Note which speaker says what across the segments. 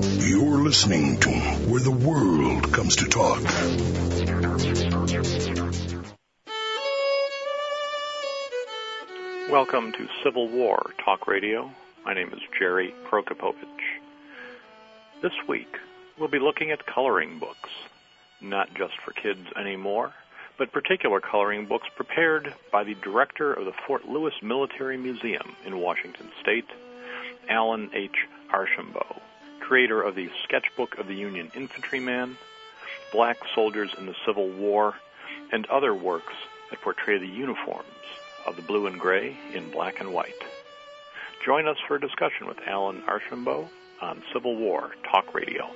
Speaker 1: You're listening to Where the World Comes to Talk.
Speaker 2: Welcome to Civil War Talk Radio. My name is Jerry Prokopowicz. This week, we'll be looking at coloring books, not just for kids anymore, but particular coloring books prepared by the director of the Fort Lewis Military Museum in Washington State, Alan H. Archambault, creator of the Sketchbook of the Union Infantryman, Black Soldiers in the Civil War, and other works that portray the uniforms of the blue and gray in black and white. Join us for a discussion with Alan Archambault on Civil War Talk Radio.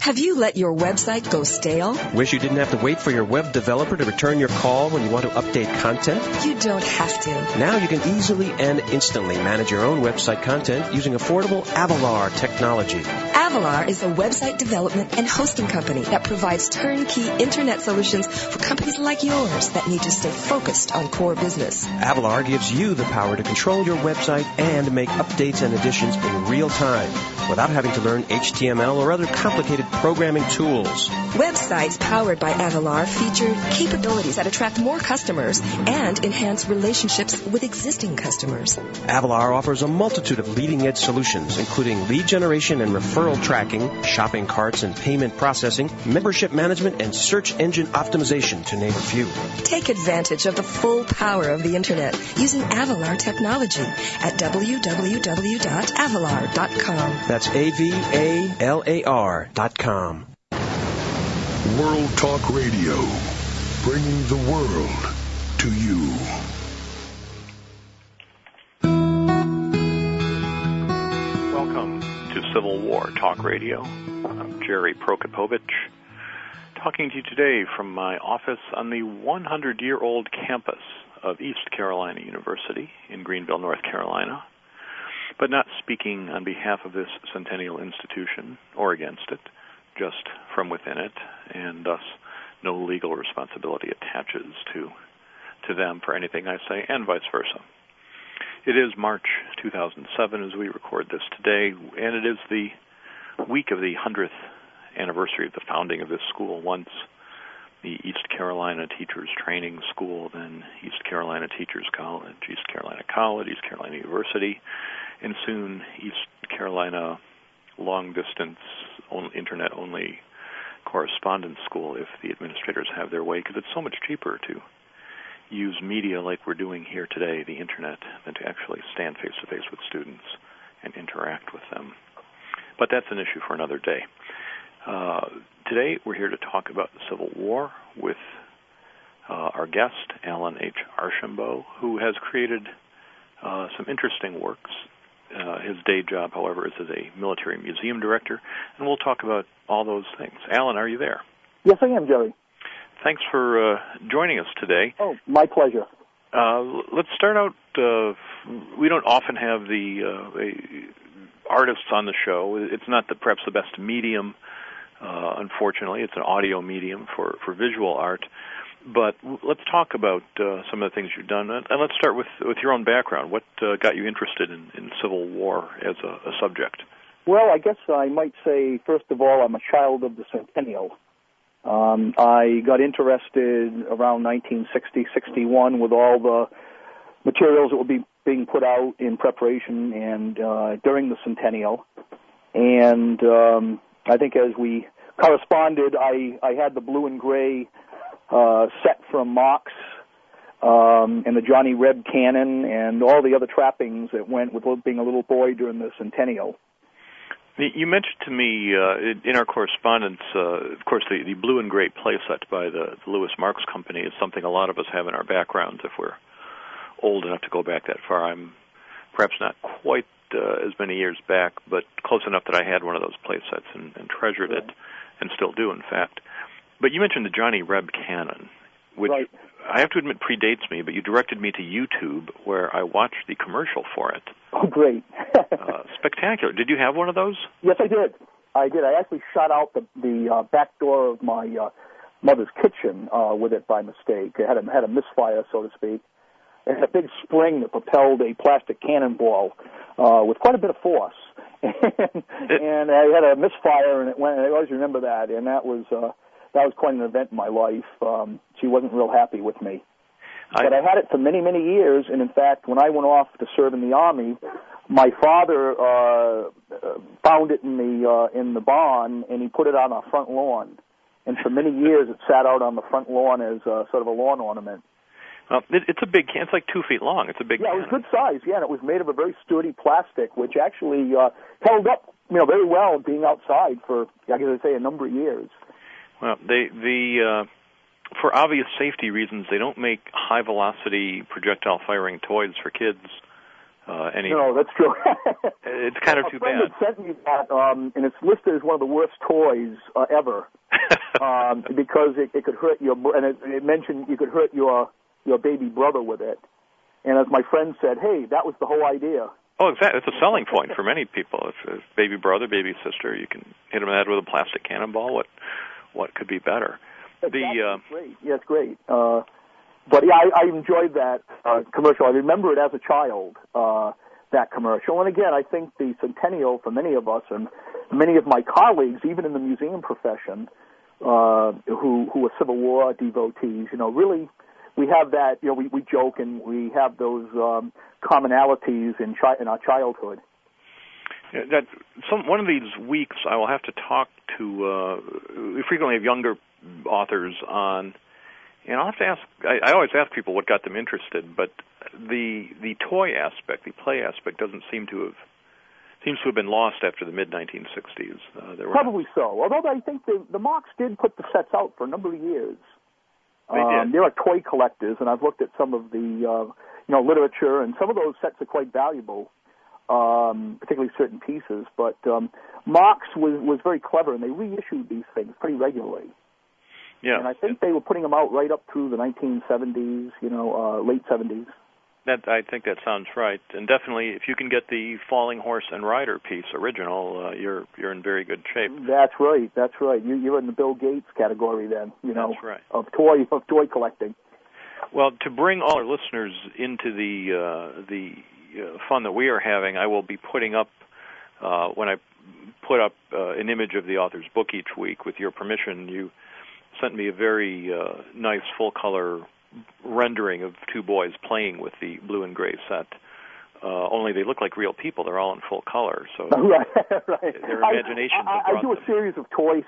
Speaker 3: Have you let your website go stale?
Speaker 4: Wish you didn't have to wait for your web developer to return your call when you want to update content?
Speaker 3: You don't have to.
Speaker 4: Now you can easily and instantly manage your own website content using affordable Avalar technology.
Speaker 3: Avalar is a website development and hosting company that provides turnkey internet solutions for companies like yours that need to stay focused on core business.
Speaker 4: Avalar gives you the power to control your website and make updates and additions in real time without having to learn HTML or other complicated programming tools.
Speaker 3: Websites powered by Avalar feature capabilities that attract more customers and enhance relationships with existing customers.
Speaker 4: Avalar offers a multitude of leading-edge solutions, including lead generation and referral tracking, shopping carts and payment processing, membership management, and search engine optimization, to name a few.
Speaker 3: Take advantage of the full power of the Internet using Avalar technology at www.avalar.com.
Speaker 4: That's AVALAR.com.
Speaker 1: World Talk Radio, bringing the world to you.
Speaker 2: Welcome to Civil War Talk Radio. I'm Jerry Prokopowicz, talking to you today from my office on the 100-year-old campus of East Carolina University in Greenville, North Carolina, but not speaking on behalf of this centennial institution or against it, just from within it, and thus no legal responsibility attaches to them for anything I say, and vice versa. It is March 2007 as we record this today, and it is the week of the 100th anniversary of the founding of this school, once the East Carolina Teachers Training School, then East Carolina Teachers College, East Carolina College, East Carolina University, and soon East Carolina long-distance, Internet-only correspondence school, if the administrators have their way, because it's so much cheaper to use media like we're doing here today, the Internet, than to actually stand face-to-face with students and interact with them. But that's an issue for another day. Today, we're here to talk about the Civil War with our guest, Alan H. Archambault, who has created some interesting works. His day job, however, is as a military museum director, and we'll talk about all those things. Alan, are you there?
Speaker 5: Yes, I am, Jerry.
Speaker 2: Thanks for joining us today.
Speaker 5: Oh, my pleasure.
Speaker 2: Let's start out. We don't often have the artists on the show. It's not perhaps the best medium, unfortunately. It's an audio medium for visual art. But let's talk about some of the things you've done, and let's start with your own background. What got you interested in Civil War as a subject?
Speaker 5: Well, I guess I might say, first of all, I'm a child of the centennial. I got interested around 1960-61 with all the materials that would be being put out in preparation and during the centennial. And I think as we corresponded, I had the blue and gray set from Mox and the Johnny Reb cannon and all the other trappings that went with being a little boy during the centennial.
Speaker 2: You mentioned to me in our correspondence, of course, the blue and gray play set by the Lewis Marx Company is something a lot of us have in our backgrounds if we're old enough to go back that far. I'm perhaps not quite as many years back, but close enough that I had one of those play sets and treasured it, and still do, in fact. But you mentioned the Johnny Reb cannon, which
Speaker 5: right.
Speaker 2: I have to admit predates me, but you directed me to YouTube where I watched the commercial for it.
Speaker 5: Oh, great.
Speaker 2: Spectacular. Did you have one of those?
Speaker 5: Yes, I did. I did. I actually shot out the back door of my mother's kitchen with it by mistake. It had a misfire, so to speak. It had a big spring that propelled a plastic cannonball with quite a bit of force. And I had a misfire, and it went. And I always remember that, and that was quite an event in my life. She wasn't real happy with me. But I had it for many, many years, and in fact, when I went off to serve in the Army, my father found it in the barn, and he put it on our front lawn. And for many years, it sat out on the front lawn as sort of a lawn ornament.
Speaker 2: Well, it's a big can. It's like 2 feet long. It's a big can.
Speaker 5: Yeah, it was good size, yeah, and it was made of a very sturdy plastic, which actually held up very well being outside for, I guess I'd say, a number of years. Well,
Speaker 2: for obvious safety reasons, they don't make high-velocity projectile-firing toys for kids anymore.
Speaker 5: No, that's true.
Speaker 2: It's kind of too bad.
Speaker 5: A friend had sent me that, and it's listed as one of the worst toys ever because it could hurt your, and it mentioned you could hurt your baby brother with it. And as my friend said, hey, that was the whole idea.
Speaker 2: Oh, exactly. It's a selling point for many people. If baby brother, baby sister, you can hit them in the head with a plastic cannonball. What could be better?
Speaker 5: Great. Yeah, it's great. But yeah, I enjoyed that commercial. I remember it as a child, that commercial. And again, I think the centennial for many of us and many of my colleagues, even in the museum profession, who are Civil War devotees, really, we have that. We joke and we have those commonalities in our childhood.
Speaker 2: Yeah, one of these weeks, I will have to talk to. We frequently have younger authors on, and I'll have to ask. I always ask people what got them interested, but the toy aspect, the play aspect, seems to have been lost after the mid 1960s.
Speaker 5: Probably so. Although I think the Marx did put the sets out for a number of years.
Speaker 2: They did.
Speaker 5: There are toy collectors, and I've looked at some of the literature, and some of those sets are quite valuable. Particularly certain pieces, but Marx was very clever, and they reissued these things pretty regularly.
Speaker 2: Yeah,
Speaker 5: and I think they were putting them out right up through the 1970s, late 70s.
Speaker 2: I think that sounds right, and definitely, if you can get the Falling Horse and Rider piece original, you're in very good shape.
Speaker 5: That's right. You're in the Bill Gates category then.
Speaker 2: That's right.
Speaker 5: of toy collecting.
Speaker 2: Well, to bring all our listeners into the fun that we are having, I will be putting up, when I put up an image of the author's book each week, with your permission, you sent me a very nice full-color rendering of two boys playing with the blue and gray set. Only they look like real people. They're all in full color. So
Speaker 5: right.
Speaker 2: Their imaginations have brought
Speaker 5: I do a series of toy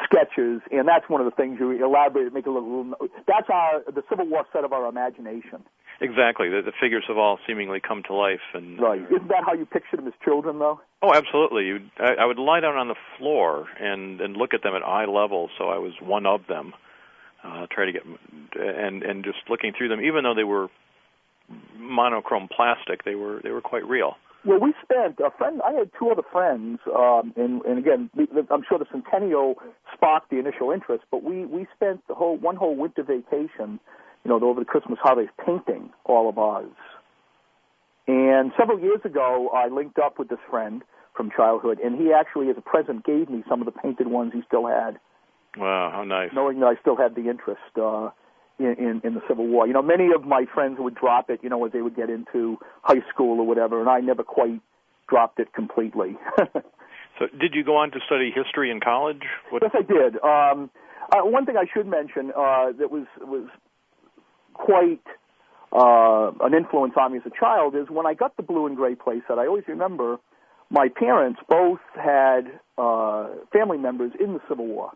Speaker 5: sketches, and that's one of the things you elaborate, make a little. That's the Civil War set of our imagination.
Speaker 2: Exactly. The figures have all seemingly come to life. And
Speaker 5: right. Isn't that how you picture them as children, though?
Speaker 2: Oh, absolutely. I would lie down on the floor and look at them at eye level, so I was one of them. Try to get and just looking through them, even though they were monochrome plastic, they were quite real.
Speaker 5: Well, we spent I had two other friends, and again, I'm sure the Centennial sparked the initial interest, but we spent one whole winter vacation, over the Christmas holidays, painting all of ours. And several years ago, I linked up with this friend from childhood, and he actually, as a present, gave me some of the painted ones he still had.
Speaker 2: Wow, how nice.
Speaker 5: Knowing that I still had the interest in the Civil War. Many of my friends would drop it, as they would get into high school or whatever, and I never quite dropped it completely.
Speaker 2: So did you go on to study history in college?
Speaker 5: Yes, I did. One thing I should mention that was quite an influence on me as a child is when I got the blue and gray playset, I always remember my parents both had family members in the Civil War.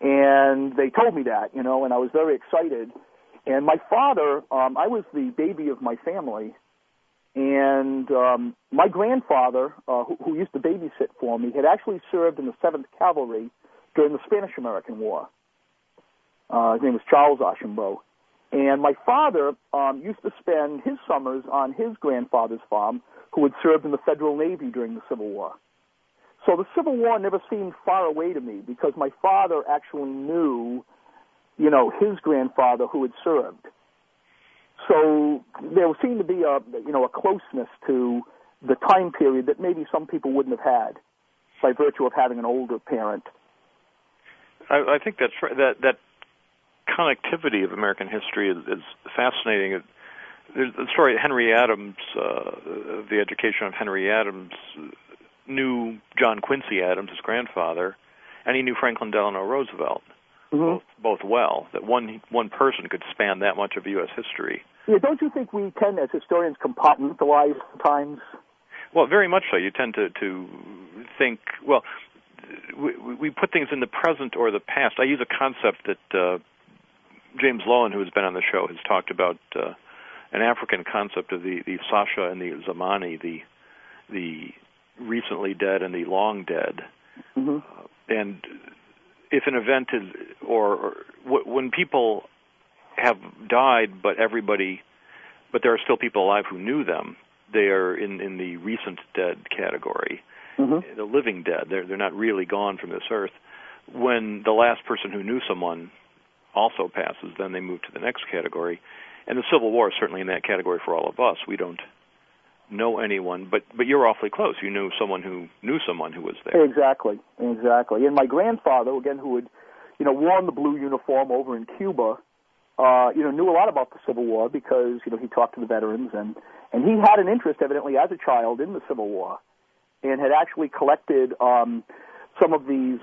Speaker 5: And they told me that, and I was very excited. And my father, I was the baby of my family, and my grandfather, who used to babysit for me, had actually served in the 7th Cavalry during the Spanish-American War. His name was Charles Archambault. And my father used to spend his summers on his grandfather's farm, who had served in the Federal Navy during the Civil War. So the Civil War never seemed far away to me because my father actually knew, his grandfather who had served. So there seemed to be a closeness to the time period that maybe some people wouldn't have had. by virtue of having an older parent.
Speaker 2: I think that's right. That connectivity of American history is fascinating. There's the story of Henry Adams, the education of Henry Adams, knew John Quincy Adams, his grandfather, and he knew Franklin Delano Roosevelt, both well. That one person could span that much of U.S. history.
Speaker 5: Yeah, don't you think we tend, as historians, compartmentalize sometimes?
Speaker 2: Well, very much so. You tend to think, well, we put things in the present or the past. I use a concept that James Lowen, who has been on the show, has talked about, an African concept of the Sasha and the Zamani, the recently dead and the long dead. And if an event is, or when people have died, but there are still people alive who knew them, they are in the recent dead category. The living dead, they're not really gone from this earth. When the last person who knew someone also passes, then they move to the next category. And the Civil War is certainly in that category for all of us. We don't know anyone, but you're awfully close. You knew someone who knew someone who was there.
Speaker 5: Exactly. And my grandfather, again, who had, worn the blue uniform over in Cuba, knew a lot about the Civil War because, he talked to the veterans, and he had an interest, evidently, as a child in the Civil War, and had actually collected some of these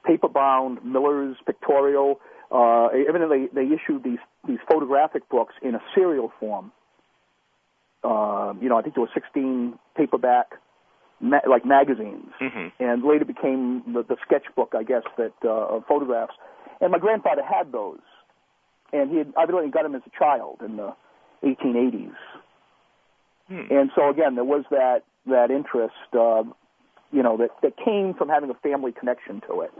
Speaker 5: paper-bound Miller's pictorial. Evidently, they issued these photographic books in a serial form. I think there were 16 paperback magazines, and later became the sketchbook, I guess, of photographs. And my grandfather had those, and he had evidently got them as a child in the 1880s. And so again, there was that interest, that came from having a family connection to it.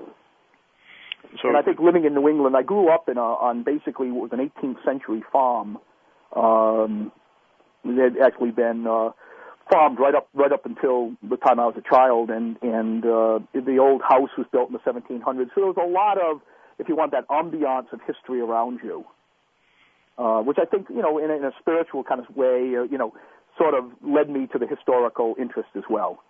Speaker 5: So, and I think living in New England, I grew up on basically what was an 18th century farm. It had actually been farmed right up until the time I was a child, and the old house was built in the 1700s. So there was a lot of, if you want, that ambiance of history around you, which I think, in a spiritual kind of way, sort of led me to the historical interest as well.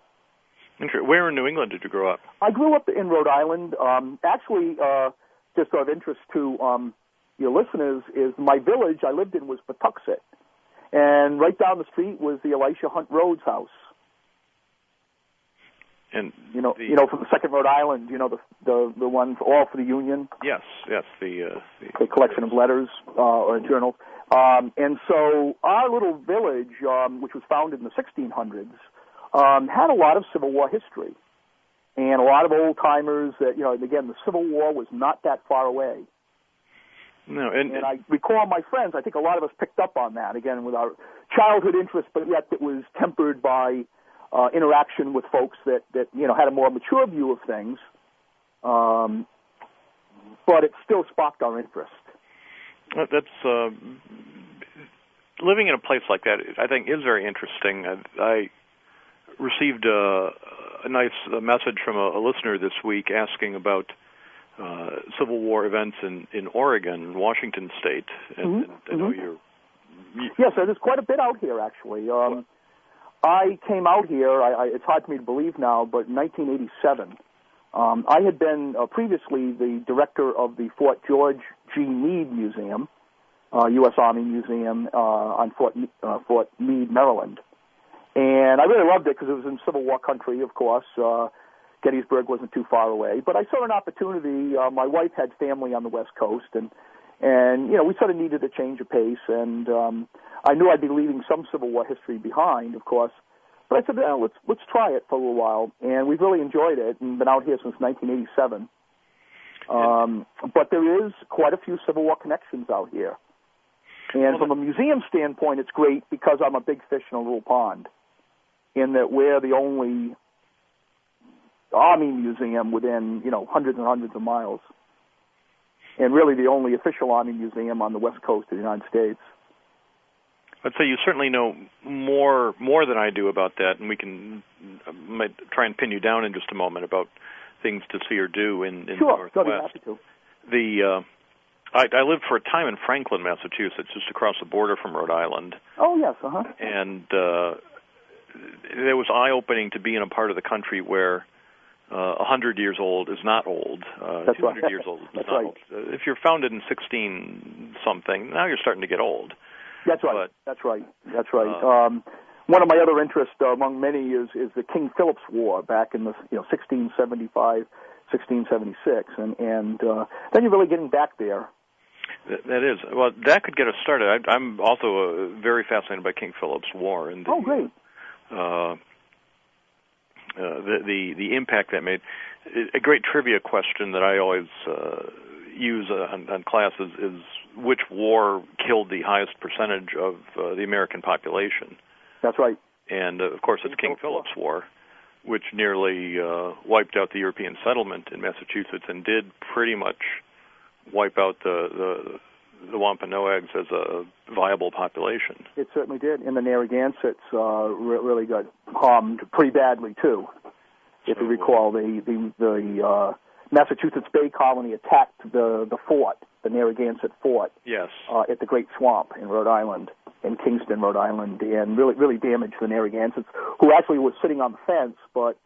Speaker 2: Where in New England did you grow up?
Speaker 5: I grew up in Rhode Island. Actually, just of interest to your listeners, is my village I lived in was Patuxent, and right down the street was the Elisha Hunt Rhodes house. And from the Second Rhode Island, the one all for the Union.
Speaker 2: Yes, the
Speaker 5: collection of letters or journals. And so our little village, which was founded in the 1600s. Had a lot of Civil War history, and a lot of old-timers that, again, the Civil War was not that far away.
Speaker 2: No,
Speaker 5: and I recall my friends, I think a lot of us picked up on that, again, with our childhood interest, but yet it was tempered by interaction with folks that had a more mature view of things, but it still sparked our interest.
Speaker 2: That's living in a place like that, I think, is very interesting. I received a nice message from a listener this week asking about Civil War events in Oregon, Washington State. And I know you're...
Speaker 5: Yes, there's quite a bit out here, actually. I came out here, it's hard for me to believe now, but in 1987. I had been previously the director of the Fort George G. Meade Museum, U.S. Army Museum on Fort Meade, Maryland. And I really loved it because it was in Civil War country, of course. Gettysburg wasn't too far away. But I saw an opportunity. My wife had family on the West Coast, and we sort of needed a change of pace. And I knew I'd be leaving some Civil War history behind, of course. But I said, let's try it for a little while. And we've really enjoyed it and been out here since 1987. But there is quite a few Civil War connections out here. And from a museum standpoint, it's great because I'm a big fish in a little pond, in that we're the only Army museum within, hundreds and hundreds of miles, and really the only official Army museum on the West Coast of the United States.
Speaker 2: I'd say you certainly know more than I do about that, and we might try and pin you down in just a moment about things to see or do in the Northwest.
Speaker 5: Sure, I'd be happy to.
Speaker 2: I lived for a time in Franklin, Massachusetts, just across the border from Rhode Island.
Speaker 5: Oh, yes,
Speaker 2: And it was eye-opening to be in a part of the country where 100 years old is not old.
Speaker 5: That's
Speaker 2: 200
Speaker 5: right.
Speaker 2: years old is
Speaker 5: That's
Speaker 2: not
Speaker 5: right.
Speaker 2: old. If you're founded in 16-something, now you're starting to get old.
Speaker 5: That's right.
Speaker 2: But,
Speaker 5: that's right. That's right. One of my other interests, among many, is the King Philip's War back in the 1675, 1676, and then you're really getting back there.
Speaker 2: That is. Well, that could get us started. I'm also very fascinated by King Philip's War and
Speaker 5: great.
Speaker 2: The impact that made. A great trivia question that I always use on classes is which war killed the highest percentage of the American population?
Speaker 5: That's right.
Speaker 2: And, of course, it's King Philip's War, which nearly wiped out the European settlement in Massachusetts and did pretty much wipe out the Wampanoags as a viable population. It
Speaker 5: certainly did. And the Narragansetts really got harmed pretty badly, too. If you recall, the Massachusetts Bay Colony attacked the fort, the Narragansett Fort,
Speaker 2: yes,
Speaker 5: at the Great Swamp in Rhode Island, in Kingston, Rhode Island, and really damaged the Narragansetts, who actually were sitting on the fence, but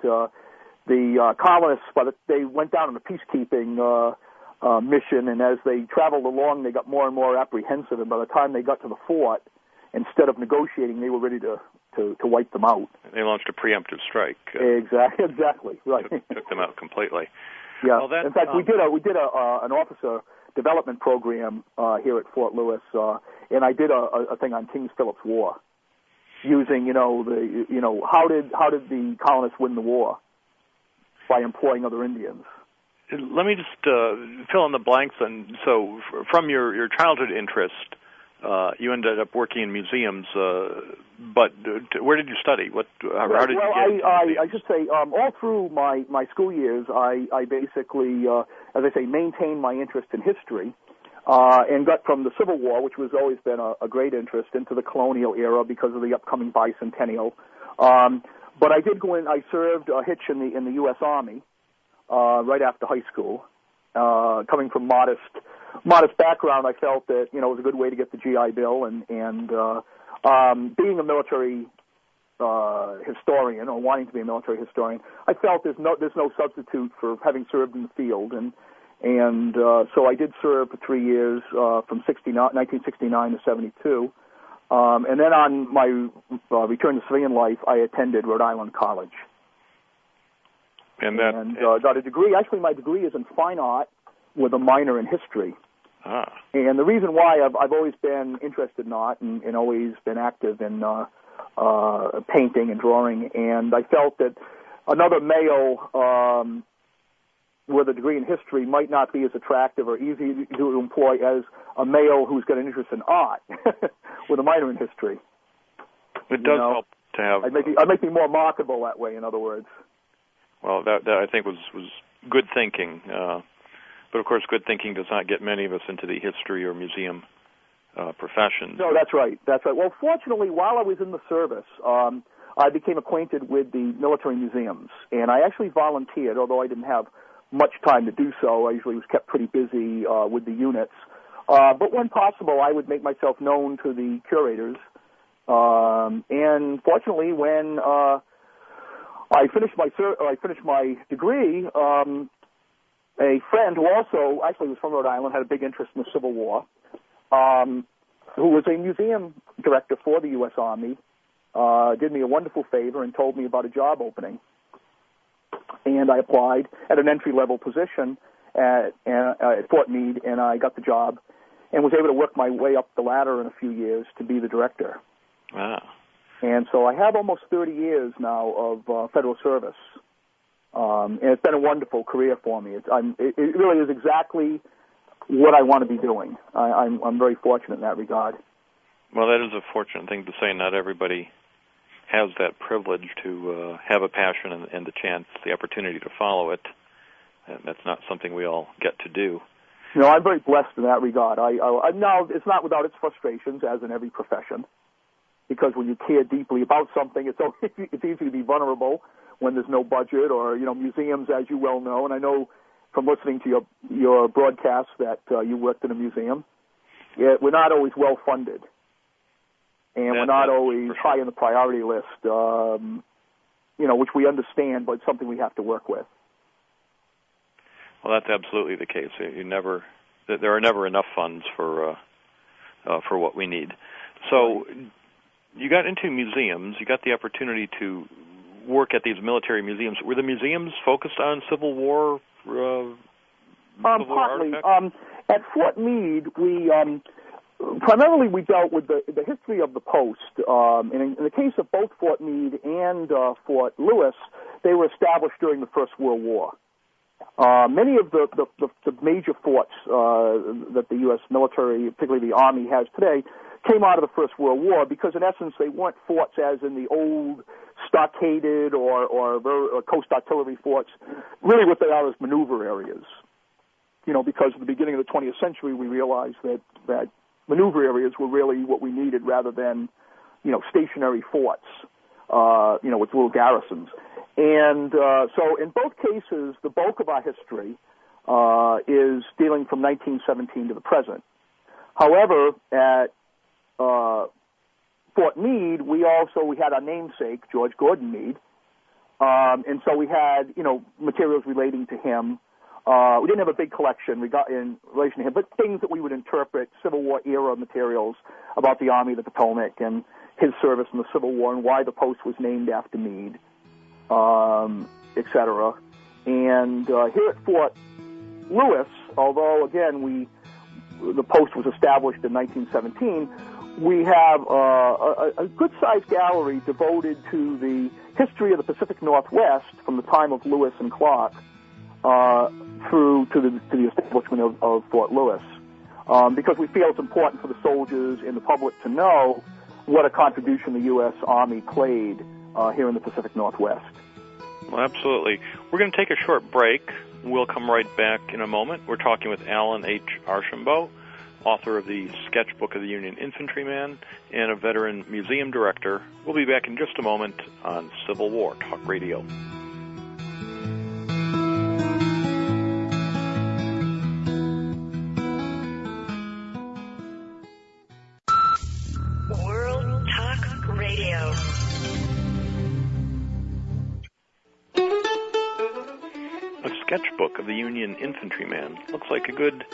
Speaker 5: the colonists, they went down on a peacekeeping mission, and as they traveled along, they got more and more apprehensive, and by the time they got to the fort, instead of negotiating, they were ready to wipe them out.
Speaker 2: They launched a preemptive strike.
Speaker 5: Exactly, right.
Speaker 2: Took them out completely.
Speaker 5: Yeah.
Speaker 2: Well, that,
Speaker 5: in fact, we did an officer development program here at Fort Lewis, and I did a thing on King Philip's War, using how did the colonists win the war by employing other Indians.
Speaker 2: Let me just fill in the blanks. And so, from your childhood interest, you ended up working in museums. But where did you study? How did you get into
Speaker 5: I should say, all through my school years, I basically, as I say, maintained my interest in history, and got from the Civil War, which was always been a great interest, into the colonial era because of the upcoming bicentennial. But I did go in. I served a hitch in the U.S. Army right after high school. Coming from modest background, I felt that it was a good way to get the GI Bill, and being a military historian, or wanting to be a military historian, I felt there's no substitute for having served in the field, and so I did serve for 3 years from 1969 to 72, and then on my return to civilian life, I attended Rhode Island College, and got a degree. Actually, my degree is in fine art with a minor in history.
Speaker 2: Ah.
Speaker 5: And the reason why I've always been interested in art and always been active in painting and drawing, and I felt that another male with a degree in history might not be as attractive or easy to employ as a male who's got an interest in art with a minor in history.
Speaker 2: It does help to have.
Speaker 5: I make me more marketable that way, in other words.
Speaker 2: Well, that I think was good thinking. But, of course, good thinking does not get many of us into the history or museum profession.
Speaker 5: No, that's right. Well, fortunately, while I was in the service, I became acquainted with the military museums, and I actually volunteered, although I didn't have much time to do so. I usually was kept pretty busy with the units. But when possible, I would make myself known to the curators. And fortunately, when I finished my degree, a friend who also actually was from Rhode Island, had a big interest in the Civil War, who was a museum director for the U.S. Army, did me a wonderful favor and told me about a job opening. And I applied at an entry-level position at Fort Meade, and I got the job and was able to work my way up the ladder in a few years to be the director.
Speaker 2: Wow.
Speaker 5: And so I have almost 30 years now of federal service. And it's been a wonderful career for me. It really is exactly what I want to be doing. I'm very fortunate in that regard.
Speaker 2: Well, that is a fortunate thing to say. Not everybody has that privilege to have a passion and the chance, the opportunity to follow it. And that's not something we all get to do.
Speaker 5: No, I'm very blessed in that regard. Now, it's not without its frustrations, as in every profession, because when you care deeply about something, it's easy to be vulnerable when there's no budget, or museums, as you well know, and I know from listening to your broadcast that you worked in a museum. We're not always well funded, and we're not always high on the priority list. Which we understand, but it's something we have to work with.
Speaker 2: Well, that's absolutely the case. There are never enough funds for what we need. So you got into museums. You got the opportunity to work at these military museums. Were the museums focused on Civil War?
Speaker 5: Partly. At Fort Meade, we primarily we dealt with the history of the post. And in the case of both Fort Meade and Fort Lewis, they were established during the First World War. Many of the major forts that the U.S. military, particularly the Army, has today, came out of the First World War because, in essence, they weren't forts as in the old stockaded or coast artillery forts. Really what they are is maneuver areas. Because at the beginning of the 20th century, we realized that maneuver areas were really what we needed rather than, stationary forts, with little garrisons. And so in both cases, the bulk of our history is dealing from 1917 to the present. However, at Fort Meade, we had our namesake, George Gordon Meade, and so we had, materials relating to him. We didn't have a big collection in relation to him, but things that we would interpret, Civil War era materials about the Army of the Potomac and his service in the Civil War and why the post was named after Meade, etc. And here at Fort Lewis, although, again, the post was established in 1917, we have a good-sized gallery devoted to the history of the Pacific Northwest from the time of Lewis and Clark through to the establishment of Fort Lewis, because we feel it's important for the soldiers and the public to know what a contribution the U.S. Army played here in the Pacific Northwest.
Speaker 2: Well, absolutely. We're going to take a short break. We'll come right back in a moment. We're talking with Alan H. Archambault, author of the Sketchbook of the Union Infantryman and a veteran museum director. We'll be back in just a moment on Civil War Talk Radio.
Speaker 6: World Talk Radio.
Speaker 2: A Sketchbook of the Union Infantryman looks like a good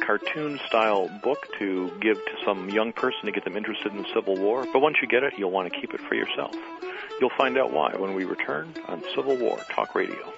Speaker 2: cartoon-style book to give to some young person to get them interested in the Civil War. But once you get it, you'll want to keep it for yourself. You'll find out why when we return on Civil War Talk Radio.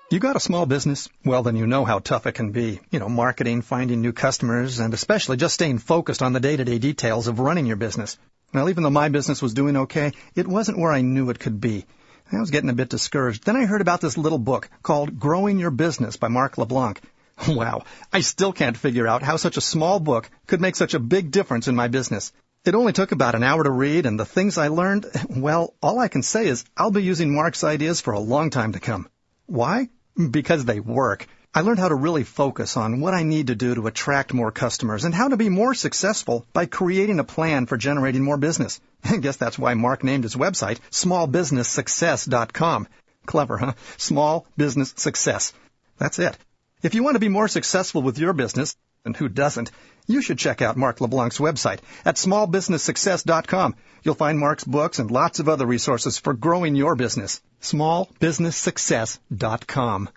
Speaker 7: You got a small business? Well, then you know how tough it can be. Marketing, finding new customers, and especially just staying focused on the day-to-day details of running your business. Well, even though my business was doing okay, it wasn't where I knew it could be. I was getting a bit discouraged. Then I heard about this little book called Growing Your Business by Mark LeBlanc. Wow, I still can't figure out how such a small book could make such a big difference in my business. It only took about an hour to read, and the things I learned, well, all I can say is I'll be using Mark's ideas for a long time to come. Why? Because they work. I learned how to really focus on what I need to do to attract more customers and how to be more successful by creating a plan for generating more business. I guess that's why Mark named his website smallbusinesssuccess.com. Clever, huh? Small Business Success. That's it. If you want to be more successful with your business, and who doesn't, you should check out Mark LeBlanc's website at smallbusinesssuccess.com. You'll find Mark's books and lots of other resources for growing your business. smallbusinesssuccess.com.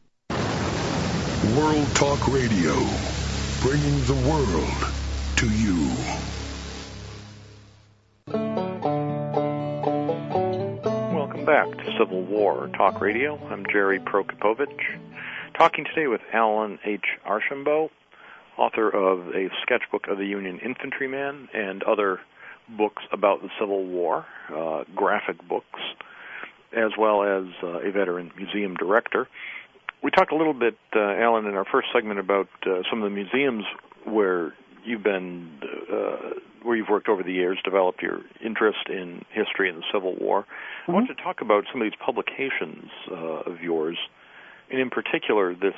Speaker 1: World Talk Radio, bringing the world to you.
Speaker 2: Welcome back to Civil War Talk Radio. I'm Jerry Prokopowicz, talking today with Alan H. Archambault, author of a Sketchbook of the Union Infantryman and other books about the Civil War, graphic books, as well as a veteran museum director. We talked a little bit, Alan, in our first segment about some of the museums where you've been, where you've worked over the years, developed your interest in history and the Civil War. I want to talk about some of these publications of yours, and in particular this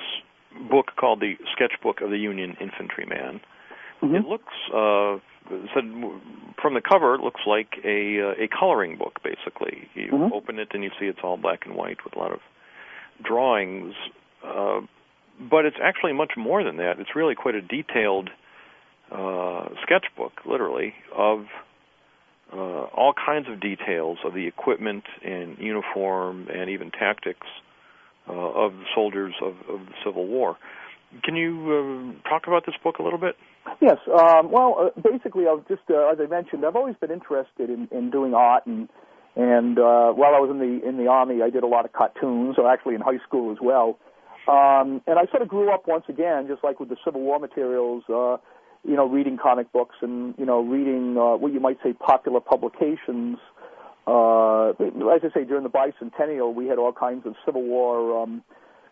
Speaker 2: book called the Sketchbook of the Union Infantryman. It looks, from the cover, it looks like a coloring book, basically. You open it and you see it's all black and white with a lot of drawings, but it's actually much more than that. It's really quite a detailed sketchbook, literally, of all kinds of details of the equipment and uniform and even tactics of the soldiers of the Civil War. Can you talk about this book a little bit?
Speaker 5: Yes. Basically, I've just, as I mentioned, I've always been interested in doing art, and while I was in the Army, I did a lot of cartoons, or actually in high school as well. And I sort of grew up once again, just like with the Civil War materials, reading comic books and, reading what you might say popular publications. As I say, during the bicentennial, we had all kinds of Civil War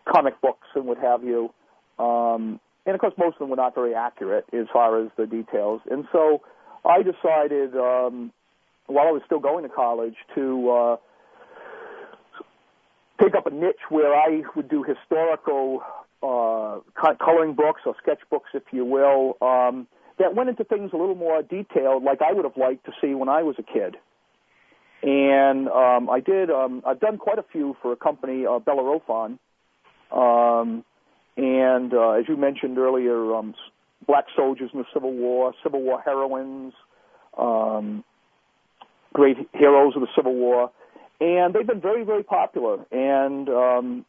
Speaker 5: comic books and what have you. And, of course, most of them were not very accurate as far as the details. And so I decided, while I was still going to college, to take up a niche where I would do historical coloring books or sketchbooks, if you will, that went into things a little more detailed, like I would have liked to see when I was a kid. And I did. I've done quite a few for a company, Bellerophon. And as you mentioned earlier, black soldiers in the Civil War heroines, great heroes of the Civil War. And they've been very, very popular. And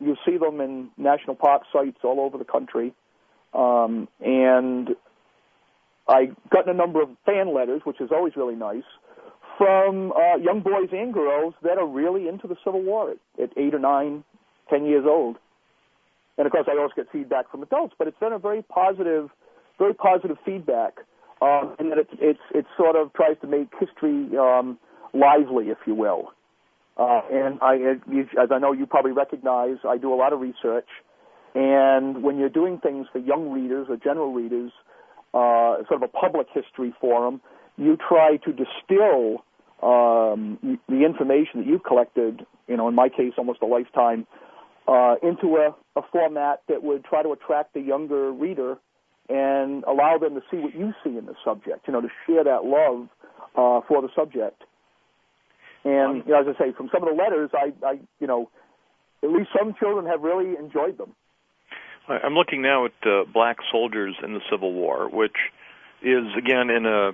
Speaker 5: you see them in national park sites all over the country. And I gotten a number of fan letters, which is always really nice, from young boys and girls that are really into the Civil War at 8 or 9, 10 years old. And, of course, I always get feedback from adults, but it's been a very positive feedback, and that it sort of tries to make history lively, if you will. And as I know you probably recognize, I do a lot of research, and when you're doing things for young readers or general readers, sort of a public history forum, you try to distill the information that you've collected, in my case, almost a lifetime, into a format that would try to attract the younger reader and allow them to see what you see in the subject, to share that love for the subject. And as I say, from some of the letters, I at least some children have really enjoyed them.
Speaker 2: I'm looking now at Black Soldiers in the Civil War, which is, again, in a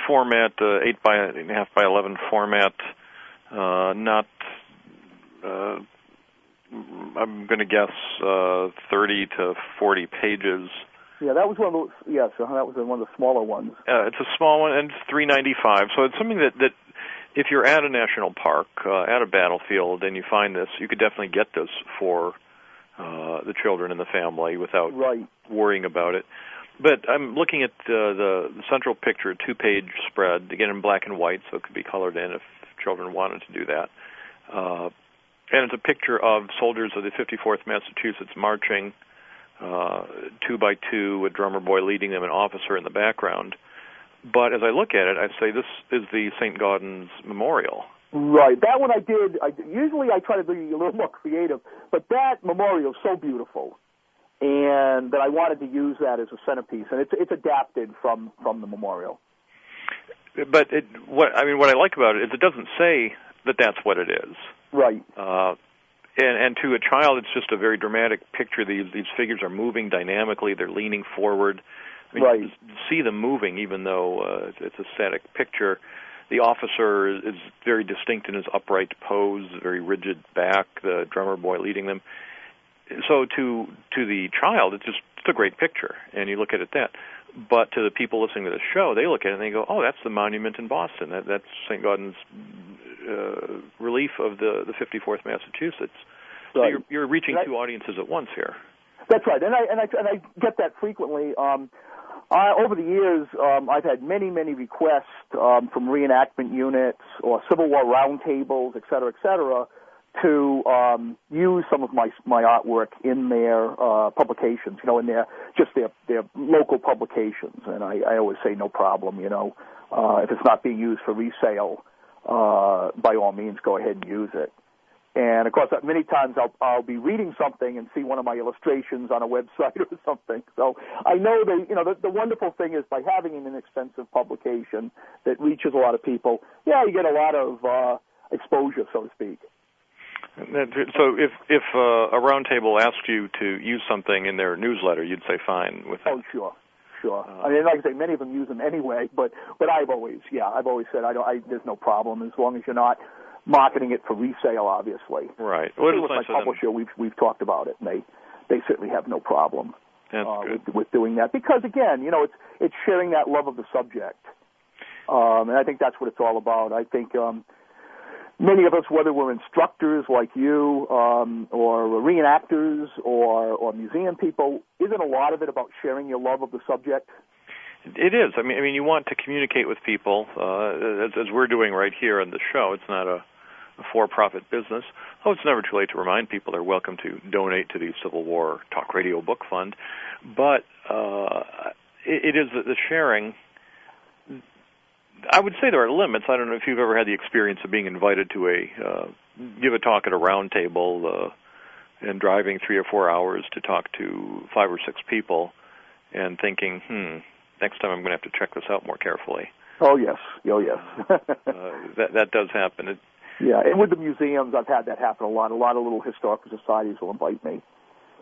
Speaker 2: format, 8.5 by 11 format, not... I'm going to guess 30 to 40 pages.
Speaker 5: Yeah, that was one of the, yes, that was one of the smaller ones.
Speaker 2: It's a small one, and it's $3.95. So it's something that if you're at a national park, at a battlefield, and you find this, you could definitely get this for the children and the family without worrying about it. But I'm looking at the central picture, a 2-page spread, again in black and white, so it could be colored in if children wanted to do that. And it's a picture of soldiers of the 54th Massachusetts marching 2 by 2, a drummer boy leading them, an officer in the background. But as I look at it, I say this is the St. Gaudens Memorial.
Speaker 5: Right. That one I did. Usually I try to be a little more creative, but that memorial is so beautiful, and that I wanted to use that as a centerpiece, and it's adapted from the memorial.
Speaker 2: But what I like about it is it doesn't say that that's what it is.
Speaker 5: Right.
Speaker 2: And to a child, it's just a very dramatic picture. These figures are moving dynamically. They're leaning forward. You see them moving, even though it's a static picture. The officer is very distinct in his upright pose, very rigid back, the drummer boy leading them. So to the child, it's a great picture, and you look at it that. But to the people listening to the show, they look at it and they go, oh, that's the monument in Boston. That's St. Gaudens' relief of the 54th Massachusetts. So you're reaching two audiences at once here.
Speaker 5: That's right, and I get that frequently. Over the years, I've had many requests from reenactment units or Civil War roundtables, et cetera, to use some of my artwork in their publications, in their local publications. And I always say no problem, if it's not being used for resale, by all means, go ahead and use it. And, of course, many times I'll be reading something and see one of my illustrations on a website or something. So I know the wonderful thing is by having an inexpensive publication that reaches a lot of people, you get a lot of exposure, so to speak.
Speaker 2: So if a roundtable asked you to use something in their newsletter, you'd say fine with that?
Speaker 5: Oh, sure. sure. I mean, like I say, many of them use them anyway, but I've always said there's no problem as long as you're not marketing it for resale, obviously.
Speaker 2: Right.
Speaker 5: With my publisher, we've talked about it, and they certainly have no problem with doing that, because again, it's sharing that love of the subject, and I think that's what it's all about. I think many of us, whether we're instructors like you, or reenactors, or museum people, isn't a lot of it about sharing your love of the subject?
Speaker 2: It is. I mean, you want to communicate with people, as we're doing right here on the show. It's not a for-profit business. Oh, it's never too late to remind people they're welcome to donate to the Civil War Talk Radio Book Fund. But it is the sharing. I would say there are limits. I don't know if you've ever had the experience of being invited to give a talk at a round table and driving 3 or 4 hours to talk to 5 or 6 people and thinking, next time I'm going to have to check this out more carefully.
Speaker 5: Oh, yes.
Speaker 2: That does happen.
Speaker 5: Yeah, and with the museums, I've had that happen a lot. A lot of little historical societies will invite me.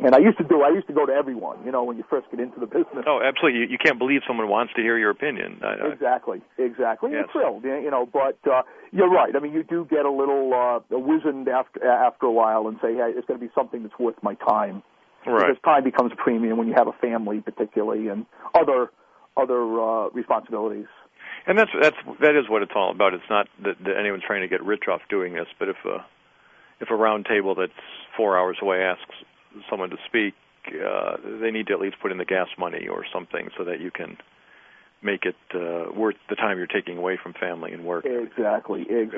Speaker 5: And I used to go to everyone, when you first get into the business.
Speaker 2: Oh, absolutely. You can't believe someone wants to hear your opinion.
Speaker 5: Exactly.
Speaker 2: Yes.
Speaker 5: You're thrilled, but you're right. I mean, you do get a little wizened after a while and say, hey, it's going to be something that's worth my time.
Speaker 2: Right.
Speaker 5: Because time becomes premium when you have a family, particularly, and other responsibilities.
Speaker 2: And that is what it's all about. It's not that anyone's trying to get rich off doing this, but if a round table that's 4 hours away asks someone to speak, they need to at least put in the gas money or something so that you can make it worth the time you're taking away from family and work. Exactly.
Speaker 5: And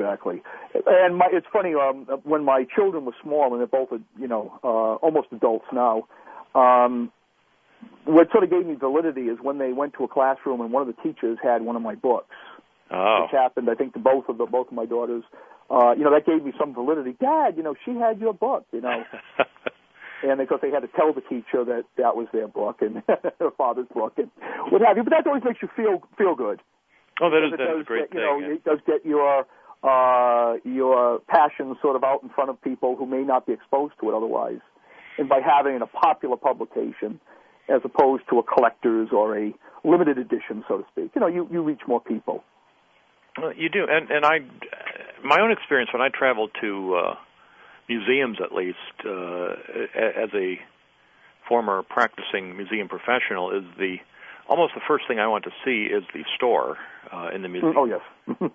Speaker 5: it's funny, when my children were small, and they're both, almost adults now, what sort of gave me validity is when they went to a classroom and one of the teachers had one of my books.
Speaker 2: Oh.
Speaker 5: Which happened, I think, to both of my daughters. That gave me some validity. Dad, she had your book, And of course, they had to tell the teacher that was their book and her father's book and what have you. But that always makes you feel good.
Speaker 2: Oh, that is a great thing.
Speaker 5: It does get your passion sort of out in front of people who may not be exposed to it otherwise. And by having a popular publication as opposed to a collector's or a limited edition, so to speak, you reach more people.
Speaker 2: Well, you do, and my own experience when I traveled to museums, at least, as a former practicing museum professional, is almost the first thing I want to see is the store in the museum.
Speaker 5: Oh, yes.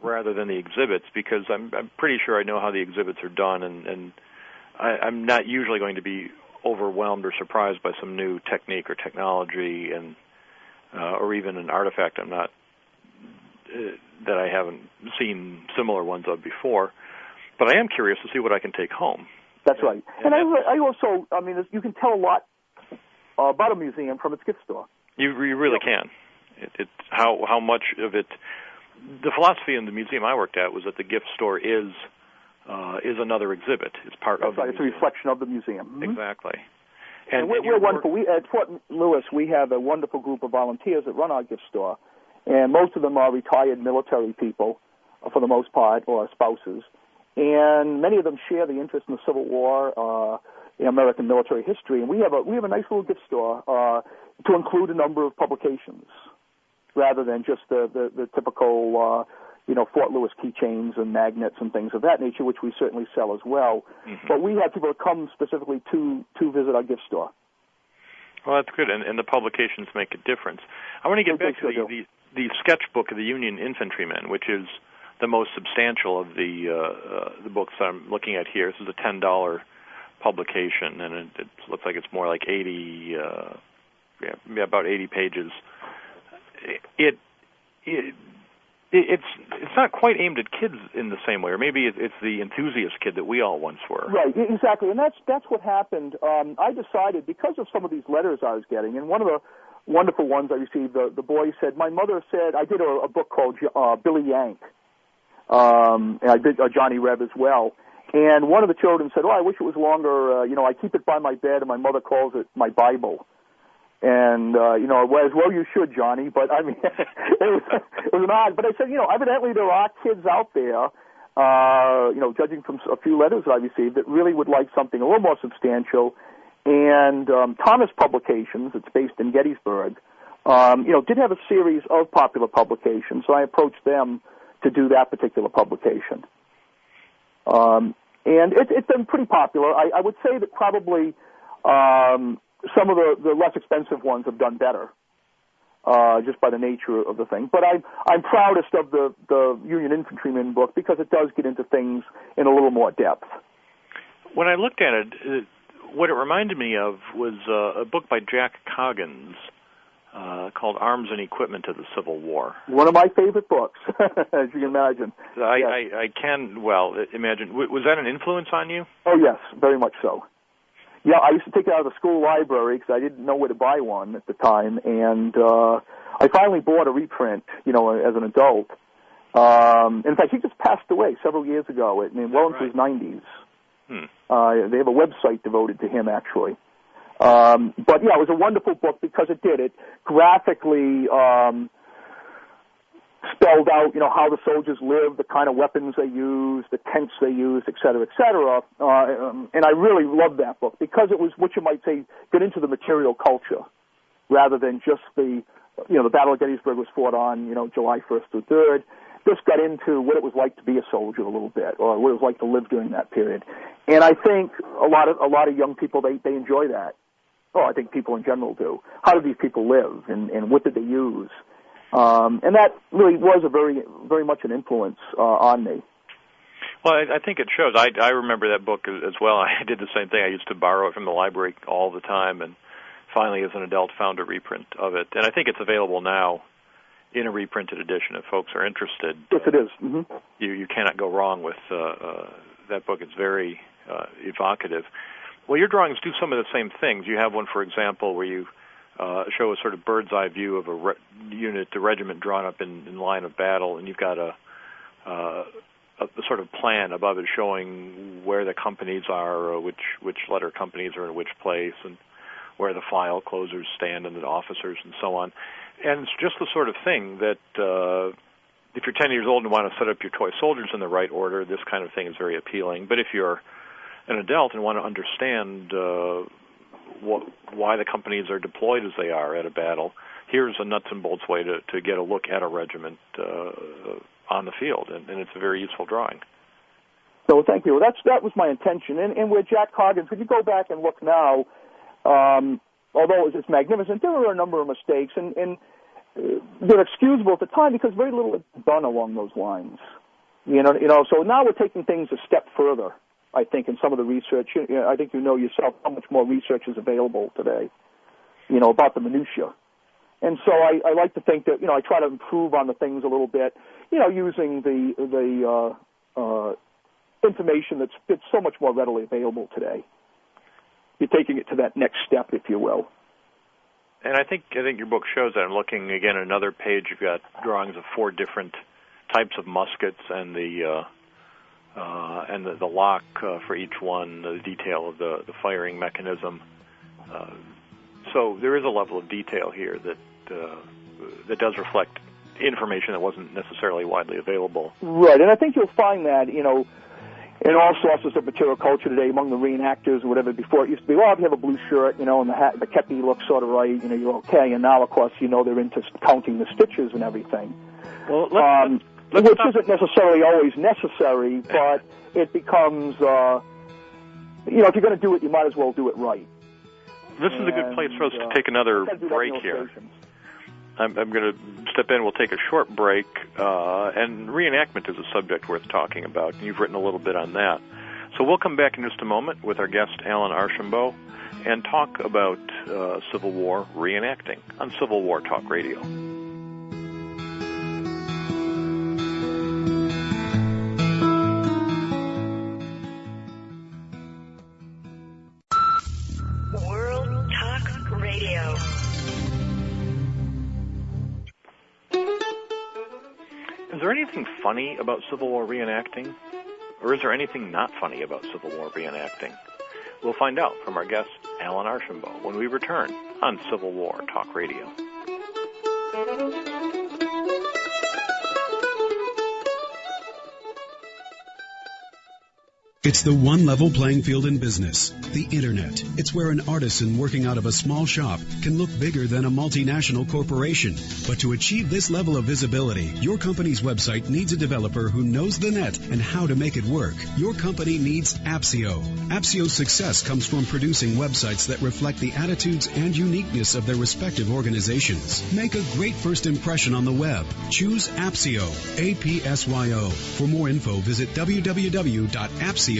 Speaker 2: Rather than the exhibits, because I'm pretty sure I know how the exhibits are done, and I'm not usually going to be overwhelmed or surprised by some new technique or technology, and or even an artifact I'm not that I haven't seen similar ones of before. But I am curious to see what I can take home.
Speaker 5: That's right. And I also, you can tell a lot about a museum from its gift store.
Speaker 2: You really can. It's how much of it. The philosophy in the museum I worked at was that the gift store is another exhibit. It's part of.
Speaker 5: That's right. It's a reflection of the museum. Mm-hmm.
Speaker 2: Exactly.
Speaker 5: And we're wonderful. At Fort Lewis, we have a wonderful group of volunteers that run our gift store, and most of them are retired military people, for the most part, or spouses. And many of them share the interest in the Civil War, in American military history. And we have a nice little gift store to include a number of publications, rather than just the typical, Fort Lewis keychains and magnets and things of that nature, which we certainly sell as well. Mm-hmm. But we have people come specifically to visit our gift store.
Speaker 2: Well, that's good, and the publications make a difference. I want to get back to the sketchbook of the Union Infantrymen, which is the most substantial of the books that I'm looking at here. This is a $10 publication, and it looks like it's more like 80, about 80 pages. It's not quite aimed at kids in the same way, or maybe it's the enthusiast kid that we all once were.
Speaker 5: Right, exactly, and that's what happened. I decided, because of some of these letters I was getting, and one of the wonderful ones I received, the boy said, my mother said, I did a book called Billy Yank, and I did Johnny Reb as well, and one of the children said, I wish it was longer, I keep it by my bed, and my mother calls it my Bible. And, well, you should, Johnny, but I mean, it was an odd, but I said, evidently there are kids out there, judging from a few letters that I received, that really would like something a little more substantial. And Thomas Publications, it's based in Gettysburg, did have a series of popular publications, so I approached them to do that particular publication. And it's been pretty popular. I would say that probably some of the less expensive ones have done better, just by the nature of the thing. But I'm proudest of the Union Infantryman book because it does get into things in a little more depth.
Speaker 2: When I looked at it, what it reminded me of was a book by Jack Coggins called Arms and Equipment of the Civil War.
Speaker 5: One of my favorite books, as you can imagine.
Speaker 2: I can, imagine. Was that an influence on you?
Speaker 5: Oh, yes, very much so. Yeah, I used to take it out of the school library because I didn't know where to buy one at the time, and I finally bought a reprint, as an adult. In fact, he just passed away several years ago, into his 90s. They have a website devoted to him, actually. But, yeah, it was a wonderful book because it graphically spelled out, how the soldiers lived, the kind of weapons they used, the tents they used, et cetera, et cetera. And I really loved that book because it was what you might say get into the material culture rather than just the Battle of Gettysburg was fought on, July 1st through 3rd. This got into what it was like to be a soldier a little bit, or what it was like to live during that period. And I think a lot of young people, they enjoy that. Oh, I think people in general do. How did these people live, and what did they use? And that really was a very, very much an influence on me.
Speaker 2: Well, I think it shows. I remember that book as well. I did the same thing. I used to borrow it from the library all the time, and finally, as an adult, found a reprint of it. And I think it's available now in a reprinted edition if folks are interested.
Speaker 5: Yes, it is. Mm-hmm.
Speaker 2: You cannot go wrong with that book. It's very evocative. Well, your drawings do some of the same things. You have one, for example, where you show a sort of bird's eye view of a unit, the regiment drawn up in line of battle, and you've got a sort of plan above it showing where the companies are, which letter companies are in which place, and where the file closers stand and the officers and so on. And it's just the sort of thing that if you're 10 years old and want to set up your toy soldiers in the right order, this kind of thing is very appealing. But if you're an adult and want to understand why the companies are deployed as they are at a battle, here's a nuts and bolts way to get a look at a regiment on the field, and it's a very useful drawing.
Speaker 5: So thank you. That was my intention. And with Jack Coggins, when you go back and look now, although it's magnificent, there were a number of mistakes, and they're excusable at the time because very little is done along those lines. So now we're taking things a step further, I think, in some of the research. I think you know yourself how much more research is available today, about the minutiae. And so I like to think that, I try to improve on the things a little bit, using the information that's so much more readily available today. You're taking it to that next step, if you will.
Speaker 2: And I think your book shows that. I'm looking again at another page. You've got drawings of 4 different types of muskets and the lock for each one, the detail of the firing mechanism. So there is a level of detail here that does reflect information that wasn't necessarily widely available.
Speaker 5: Right, and I think you'll find that, in all sources of material culture today, among the reenactors or whatever. Before it used to be, if you have a blue shirt, and the kepi looks sort of right, you're okay. And now, of course, they're into counting the stitches and everything.
Speaker 2: Well,
Speaker 5: which isn't necessarily always necessary, but it becomes, if you're going to do it, you might as well do it right.
Speaker 2: This is a good place for us to take another break here. I'm going to step in. We'll take a short break, and reenactment is a subject worth talking about, and you've written a little bit on that. So we'll come back in just a moment with our guest, Alan Archambault, and talk about Civil War reenacting on Civil War Talk Radio.
Speaker 6: World Talk Radio.
Speaker 2: Is there anything funny about Civil War reenacting? Or is there anything not funny about Civil War reenacting? We'll find out from our guest, Alan Archambault, when we return on Civil War Talk Radio.
Speaker 8: It's the one level playing field in business, the Internet. It's where an artisan working out of a small shop can look bigger than a multinational corporation. But to achieve this level of visibility, your company's website needs a developer who knows the net and how to make it work. Your company needs Appsio. Appsio's success comes from producing websites that reflect the attitudes and uniqueness of their respective organizations. Make a great first impression on the web. Choose Appsio, APSYO. For more info, visit www.appsio.com.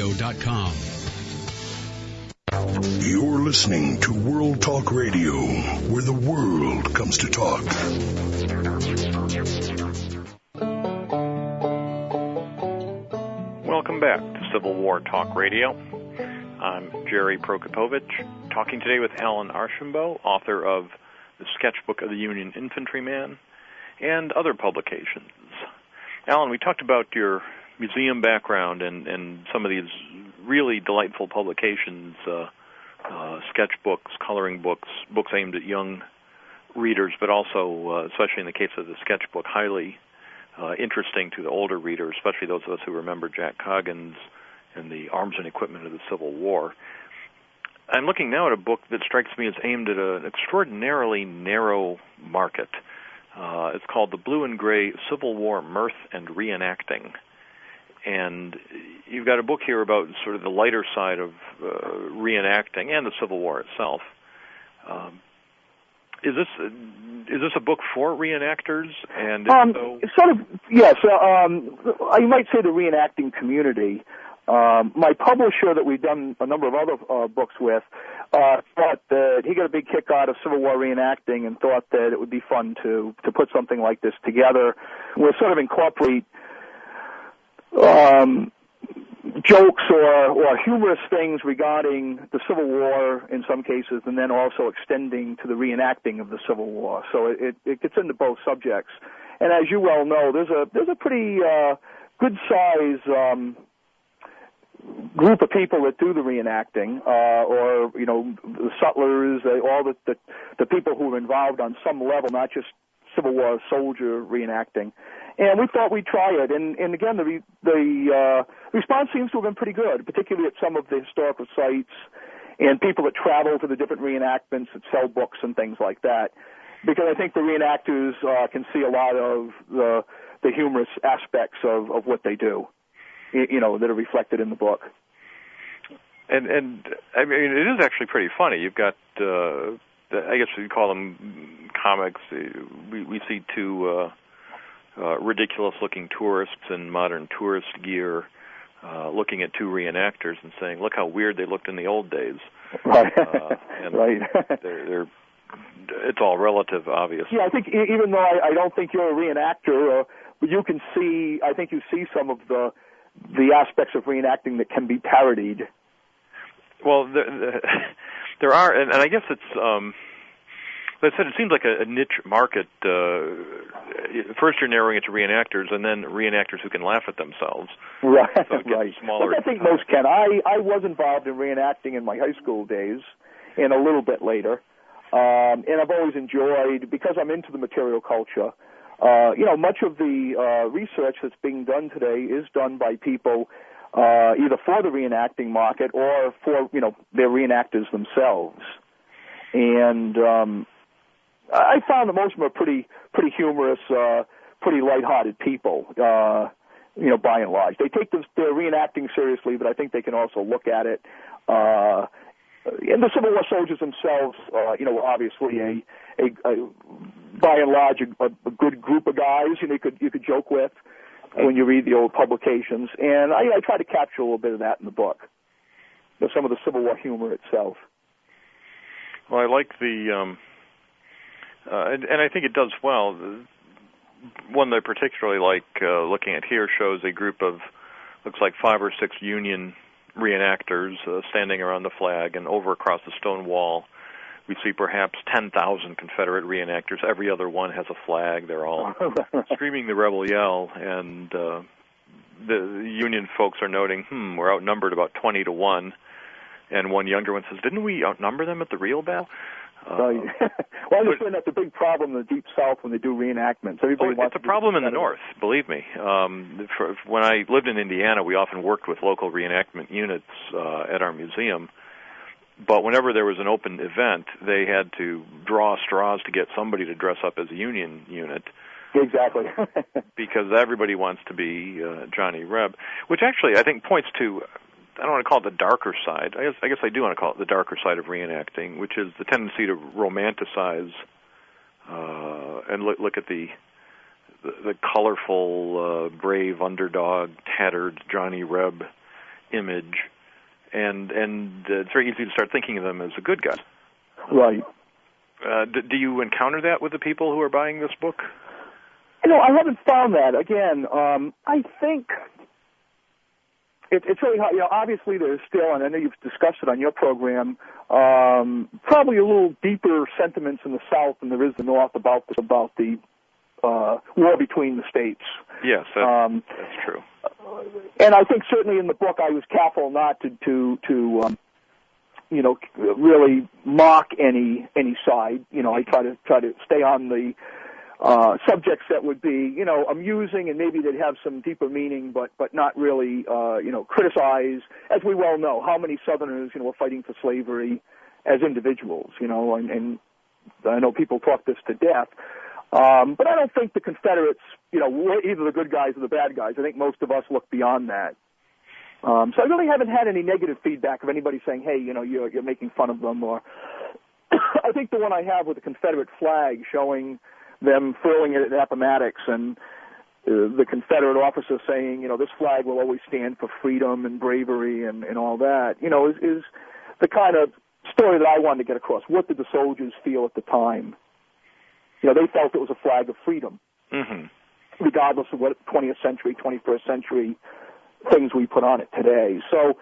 Speaker 1: You're listening to World Talk Radio, where the world comes to talk.
Speaker 2: Welcome back to Civil War Talk Radio. I'm Jerry Prokopowicz, talking today with Alan Archambault, author of The Sketchbook of the Union Infantryman and other publications. Alan, we talked about your museum background and some of these really delightful publications, sketchbooks, coloring books, books aimed at young readers, but also, especially in the case of the sketchbook, highly interesting to the older reader, especially those of us who remember Jack Coggins and the arms and equipment of the Civil War. I'm looking now at a book that strikes me as aimed at an extraordinarily narrow market. It's called The Blue and Gray Civil War Mirth and Reenacting. And you've got a book here about sort of the lighter side of reenacting and the Civil War itself. Is this a book for reenactors? And if so,
Speaker 5: sort of, yes. You might say the reenacting community. My publisher that we've done a number of other books with thought that he got a big kick out of Civil War reenacting and thought that it would be fun to put something like this together. We'll sort of incorporate jokes or humorous things regarding the Civil War in some cases, and then also extending to the reenacting of the Civil War. So it gets into both subjects. And as you well know, there's a pretty good size group of people that do the reenacting, or the sutlers, all the people who are involved on some level, not just Civil War soldier reenacting. And we thought we'd try it, and again, the response seems to have been pretty good, particularly at some of the historical sites and people that travel to the different reenactments that sell books and things like that, because I think the reenactors can see a lot of the humorous aspects of what they do, that are reflected in the book.
Speaker 2: And I mean, it is actually pretty funny. You've got, I guess you'd call them comics. We see two ridiculous-looking tourists in modern tourist gear looking at two reenactors and saying, look how weird they looked in the old days.
Speaker 5: Right.
Speaker 2: And
Speaker 5: right.
Speaker 2: It's all relative, obviously.
Speaker 5: Yeah, I think even though I don't think you're a reenactor, you can see, I think you see some of the aspects of reenacting that can be parodied.
Speaker 2: Well, there are, and I guess it's, as I said, it seems like a niche market. First you're narrowing it to reenactors, and then reenactors who can laugh at themselves.
Speaker 5: Right,
Speaker 2: so it gets
Speaker 5: right.
Speaker 2: smaller.
Speaker 5: But I think most can. I was involved in reenacting in my high school days and a little bit later. And I've always enjoyed, because I'm into the material culture, much of the research that's being done today is done by people either for the reenacting market or for, their reenactors themselves. And I found that most of them are pretty humorous, pretty lighthearted people, by and large. They take their reenacting seriously, but I think they can also look at it. And the Civil War soldiers themselves, obviously by and large, a good group of guys you could joke with when you read the old publications. And I try to capture a little bit of that in the book, some of the Civil War humor itself.
Speaker 2: Well, I like the, and I think it does well. One that I particularly like looking at here shows a group of, looks like 5 or 6 Union reenactors standing around the flag, and over across the stone wall we see perhaps 10,000 Confederate reenactors. Every other one has a flag. They're all screaming the rebel yell, and the Union folks are noting, we're outnumbered about 20 to 1, and one younger one says, didn't we outnumber them at the real battle?
Speaker 5: Right. Well, I understand that's a big problem in the Deep South when they do reenactments. Everybody wants
Speaker 2: it's a problem in the North, believe me. When I lived in Indiana, we often worked with local reenactment units at our museum. But whenever there was an open event, they had to draw straws to get somebody to dress up as a Union unit.
Speaker 5: Exactly.
Speaker 2: Because everybody wants to be Johnny Reb, which actually I think points to, I don't want to call it the darker side. I guess I do want to call it the darker side of reenacting, which is the tendency to romanticize and look at the colorful, brave underdog, tattered Johnny Reb image, and it's very easy to start thinking of them as a good guy.
Speaker 5: Right.
Speaker 2: Do you encounter that with the people who are buying this book?
Speaker 5: I haven't found that. Again, I think it's really hard. Obviously there's still, and I know you've discussed it on your program, probably a little deeper sentiments in the South than there is in the North about the war between the states.
Speaker 2: Yes, that's true.
Speaker 5: And I think certainly in the book I was careful not to really mock any side. I try to stay on the subjects that would be, amusing and maybe they'd have some deeper meaning, but not really, criticize. As we well know, how many Southerners, were fighting for slavery as individuals, and I know people talk this to death. But I don't think the Confederates, were either the good guys or the bad guys. I think most of us look beyond that. So I really haven't had any negative feedback of anybody saying, hey, you're making fun of them. Or I think the one I have with the Confederate flag showing them furling it at Appomattox and the Confederate officer saying, this flag will always stand for freedom and bravery and all that, is the kind of story that I wanted to get across. What did the soldiers feel at the time? They felt it was a flag of freedom, regardless of what 20th century, 21st century things we put on it today. So,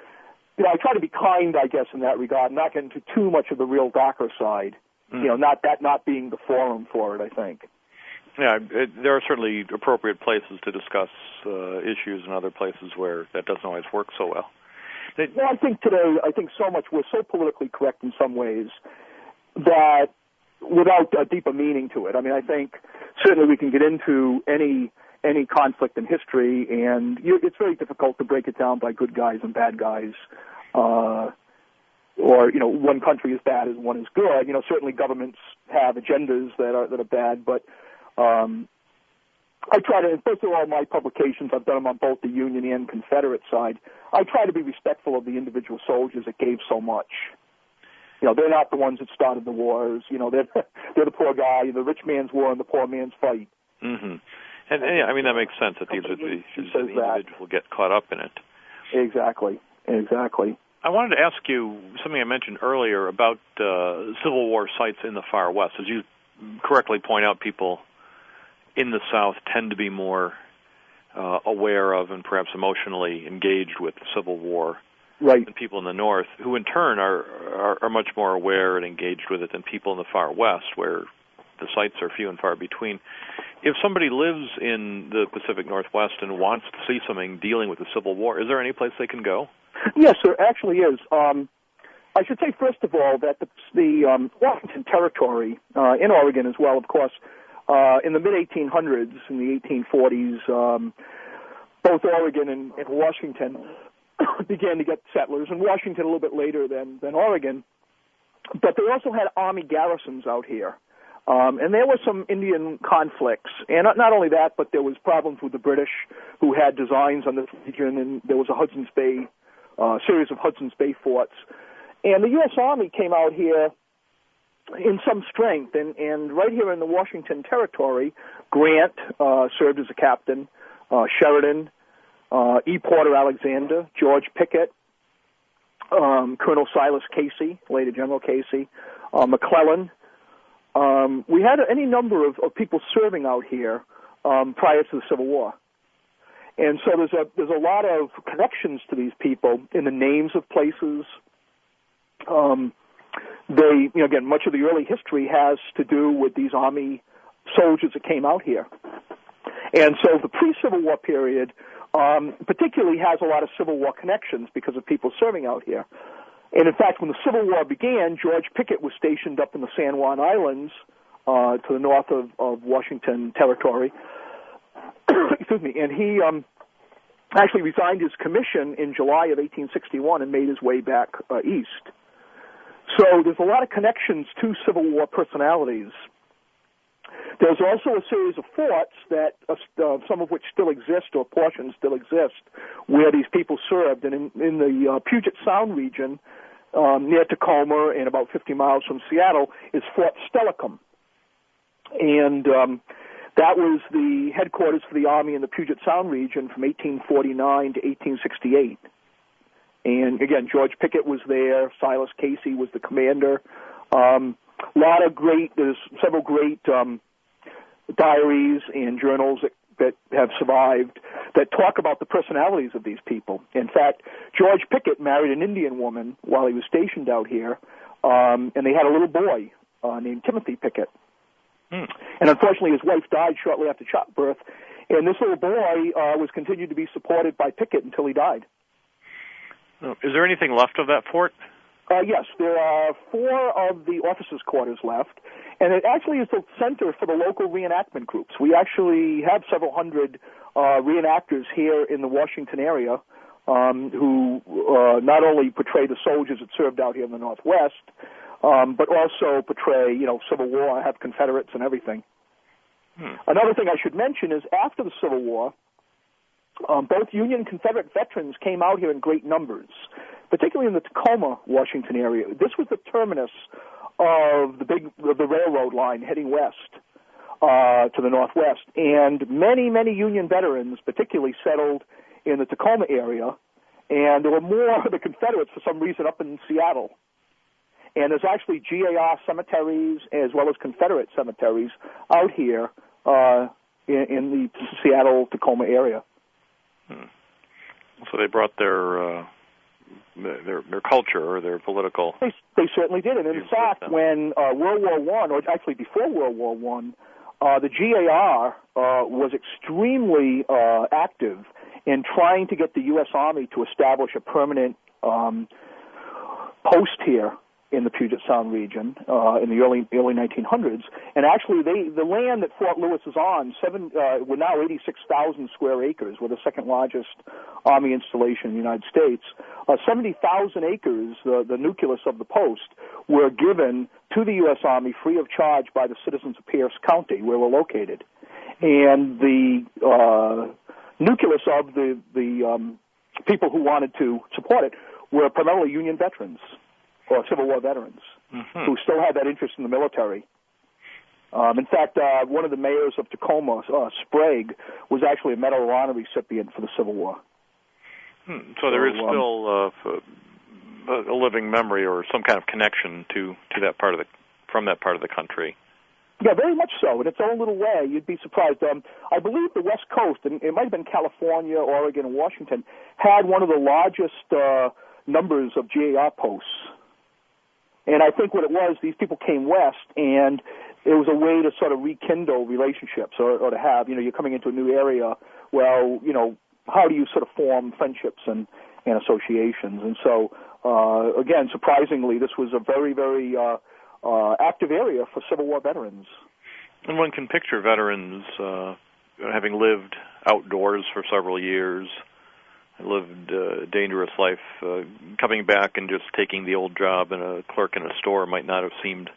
Speaker 5: I try to be kind, I guess, in that regard, not get into too much of the real darker side. Not being the forum for it, I think.
Speaker 2: Yeah, there are certainly appropriate places to discuss issues and other places where that doesn't always work so well.
Speaker 5: I think today, so much, we're so politically correct in some ways that without a deeper meaning to it. I think certainly we can get into any conflict in history, and it's very difficult to break it down by good guys and bad guys. Or one country is bad and one is good. Certainly governments have agendas that are bad, but I try to, first of all, my publications, I've done them on both the Union and Confederate side. I try to be respectful of the individual soldiers that gave so much. They're not the ones that started the wars. They're the poor guy, the rich man's war and the poor man's fight.
Speaker 2: Mm-hmm. And that makes sense that the individual get caught up in it.
Speaker 5: Exactly.
Speaker 2: I wanted to ask you something I mentioned earlier about Civil War sites in the far West. As you correctly point out, people in the South tend to be more aware of and perhaps emotionally engaged with the Civil War than people in the North, who in turn are much more aware and engaged with it than people in the far West, where the sites are few and far between. If somebody lives in the Pacific Northwest and wants to see something dealing with the Civil War, is there any place they can go?
Speaker 5: Yes, there actually is. I should say, first of all, that the Washington Territory, in Oregon as well, of course, in the mid-1800s, in the 1840s, both Oregon and Washington began to get settlers, and Washington a little bit later than Oregon. But they also had army garrisons out here. And there were some Indian conflicts. And not only that, but there was problems with the British, who had designs on this region, and there was a Hudson's Bay series of Hudson's Bay forts. And the U.S. Army came out here in some strength, and right here in the Washington Territory, Grant served as a captain, Sheridan, E. Porter Alexander, George Pickett, Colonel Silas Casey, later General Casey, McClellan. We had any number of people serving out here prior to the Civil War. And so there's a lot of connections to these people in the names of places. Again, much of the early history has to do with these Army soldiers that came out here. And so the pre-Civil War period particularly has a lot of Civil War connections because of people serving out here. And in fact, when the Civil War began, George Pickett was stationed up in the San Juan Islands to the north of Washington Territory. Excuse me. And he actually resigned his commission in July of 1861 and made his way back east. So there's a lot of connections to Civil War personalities. There's also a series of forts that, some of which still exist, or portions still exist, where these people served. And in the Puget Sound region, near Tacoma and about 50 miles from Seattle, is Fort Steilacoom. And that was the headquarters for the Army in the Puget Sound region from 1849 to 1868. And again, George Pickett was there. Silas Casey was the commander. There's several great diaries and journals that have survived that talk about the personalities of these people. In fact, George Pickett married an Indian woman while he was stationed out here, and they had a little boy named Timothy Pickett. And unfortunately, his wife died shortly after childbirth, and this little boy was continued to be supported by Pickett until he died.
Speaker 2: Is there anything left of that fort?
Speaker 5: Yes, there are 4 of the officers' quarters left, and it actually is the center for the local reenactment groups. We actually have several hundred reenactors here in the Washington area who not only portray the soldiers that served out here in the Northwest, but also portray, Civil War, have Confederates and everything. Another thing I should mention is after the Civil War, both Union and Confederate veterans came out here in great numbers, particularly in the Tacoma, Washington area. This was the terminus of the railroad line heading west to the Northwest, and many, many Union veterans particularly settled in the Tacoma area, and there were more of the Confederates for some reason up in Seattle. And there's actually GAR cemeteries as well as Confederate cemeteries out here in the Seattle-Tacoma area.
Speaker 2: So they brought their culture or their political.
Speaker 5: They certainly did, and in fact, when World War I, or actually before World War I, the GAR was extremely active in trying to get the U.S. Army to establish a permanent post here in the Puget Sound region in the early 1900s, and actually the land that Fort Lewis is on, we're now 86,000 square acres. We're the second largest Army installation in the United States. 70,000 acres, the nucleus of the post, were given to the U.S. Army free of charge by the citizens of Pierce County, where we're located, and the nucleus of the people who wanted to support it were primarily Union veterans or Civil War veterans who still had that interest in the military. In fact, one of the mayors of Tacoma, Sprague, was actually a Medal of Honor recipient for the Civil War.
Speaker 2: So there is still a living memory or some kind of connection to that part of from that part of the country.
Speaker 5: Yeah, very much so. In its own little way, you'd be surprised. I believe the West Coast, and it might have been California, Oregon, and Washington, had one of the largest numbers of GAR posts. And I think what it was, these people came west, and it was a way to sort of rekindle relationships or to have, you're coming into a new area. Well, how do you sort of form friendships and associations? And so, again, surprisingly, this was a very, very active area for Civil War veterans.
Speaker 2: And one can picture veterans having lived outdoors for several years, lived a dangerous life, coming back and just taking the old job and a clerk in a store might not have seemed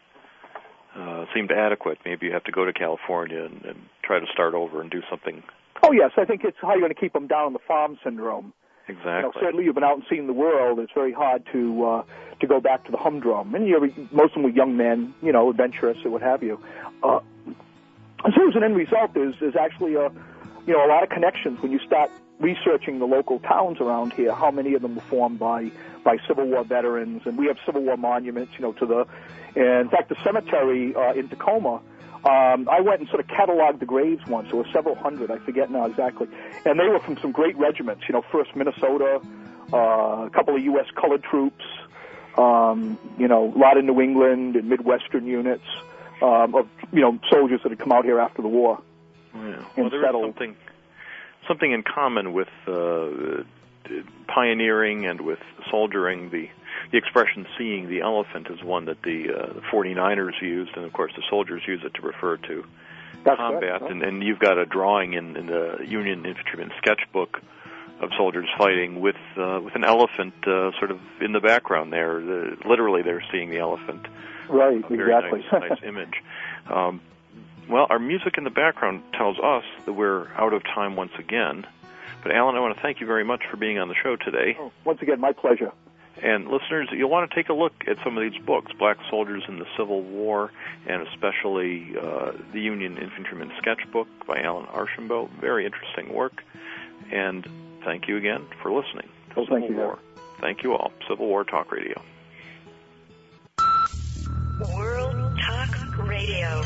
Speaker 2: adequate. Maybe you have to go to California and try to start over and do something.
Speaker 5: Oh, yes, I think it's how you're going to keep them down on the farm syndrome.
Speaker 2: Exactly.
Speaker 5: Certainly you've been out and seen the world. It's very hard to go back to the humdrum. And most of them were young men, adventurous or what have you. So as an end result, there's actually a lot of connections when you start researching the local towns around here, how many of them were formed by Civil War veterans, and we have Civil War monuments, and in fact, the cemetery in Tacoma, I went and sort of cataloged the graves once. There were several hundred, I forget now exactly, and they were from some great regiments, 1st Minnesota, a couple of U.S. colored troops, a lot of New England and Midwestern units of soldiers that had come out here after the war.
Speaker 2: Yeah. Well, there is something in common with pioneering and with soldiering. The the expression "seeing the elephant" is one that the 49ers used, and of course the soldiers use it to refer to combat.
Speaker 5: Right.
Speaker 2: And you've got a drawing in the Union Infantryman sketchbook of soldiers fighting with an elephant sort of in the background there. Literally, they're seeing the elephant.
Speaker 5: Right,
Speaker 2: Very
Speaker 5: exactly.
Speaker 2: nice image. Well, our music in the background tells us that we're out of time once again. But, Alan, I want to thank you very much for being on the show today.
Speaker 5: Oh, once again, my pleasure.
Speaker 2: And listeners, you'll want to take a look at some of these books, Black Soldiers in the Civil War, and especially the Union Infantryman Sketchbook by Alan Archambault. Very interesting work. And thank you again for listening to Civil War. Thank you all. Civil War Talk Radio.
Speaker 6: World Talk Radio.